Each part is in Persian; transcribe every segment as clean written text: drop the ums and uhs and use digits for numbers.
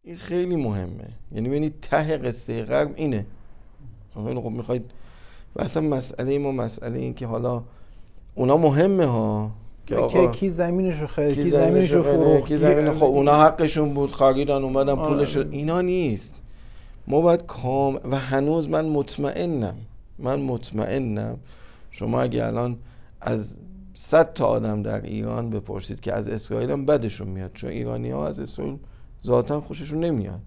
این خیلی مهمه. یعنی ببینید ته قصه غرب اینه. خب میخواید و اصلا مسئله ما مسئله این که حالا اونا مهمه ها که آقا کی زمینشو خرید، کی زمینشو فروخت، کی زمین خب اونا حقشون بود خریدن اومدن پولش اینا نیست. ما باید و هنوز من مطمئنم شما اگه الان از 100 تا آدم در ایران بپرسید که از اسرائیل هم بدشون میاد، چون ایرانی ها از اسرائیل ذاتاً خوششون نمیاد،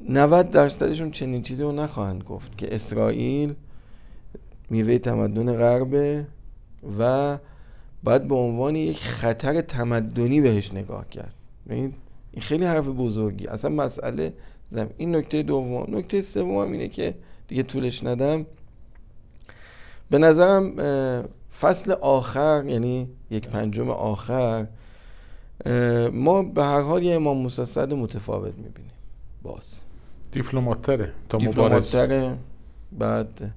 90% چنین چیزی رو نخواهند گفت که اسرائیل میوه تمدن غربه و باید به عنوان یک خطر تمدنی بهش نگاه کرد. این خیلی حرف بزرگی. اصلا مسئله این نکته دوم. نکته سوم اینه که دیگه طولش ندم، به نظرم فصل آخر، یعنی 1/5 آخر، ما به هر حال یه امام موسی سعد متفاوت میبینیم. باز دیپلمات‌تره تا مبارزه، بعد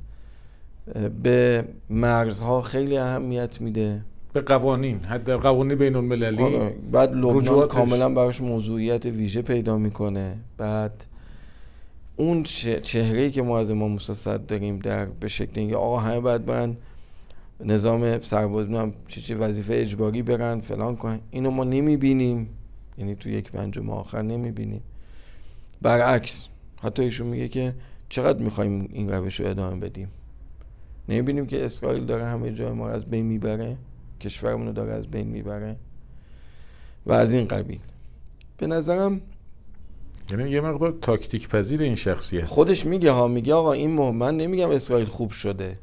به مرزها خیلی اهمیت میده، به قوانین، حتی قوانین بین المللی. بعد لبنان کاملا براش موضوعیت ویژه پیدا میکنه. بعد اون چهره‌ای که ما از امام موسی سعد داریم به شکل اینکه آقا همه باید برن نظام سربازی چه وظیفه اجباری برن فلان کنن، اینو ما نمیبینیم. یعنی تو 1/5 آخر نمیبینیم. برعکس حتی ایشون میگه که چقدر میخوایم این روش رو ادامه بدیم، نمیبینیم که اسرائیل داره همه جای ما از بین میبره، کشورمون رو داره از بین میبره و از این قبیل. به نظرم یعنی یه مقدار تاکتیک پذیر این شخصیت. خودش میگه میگه آقا این من نمیگم اسرائیل خوب شده،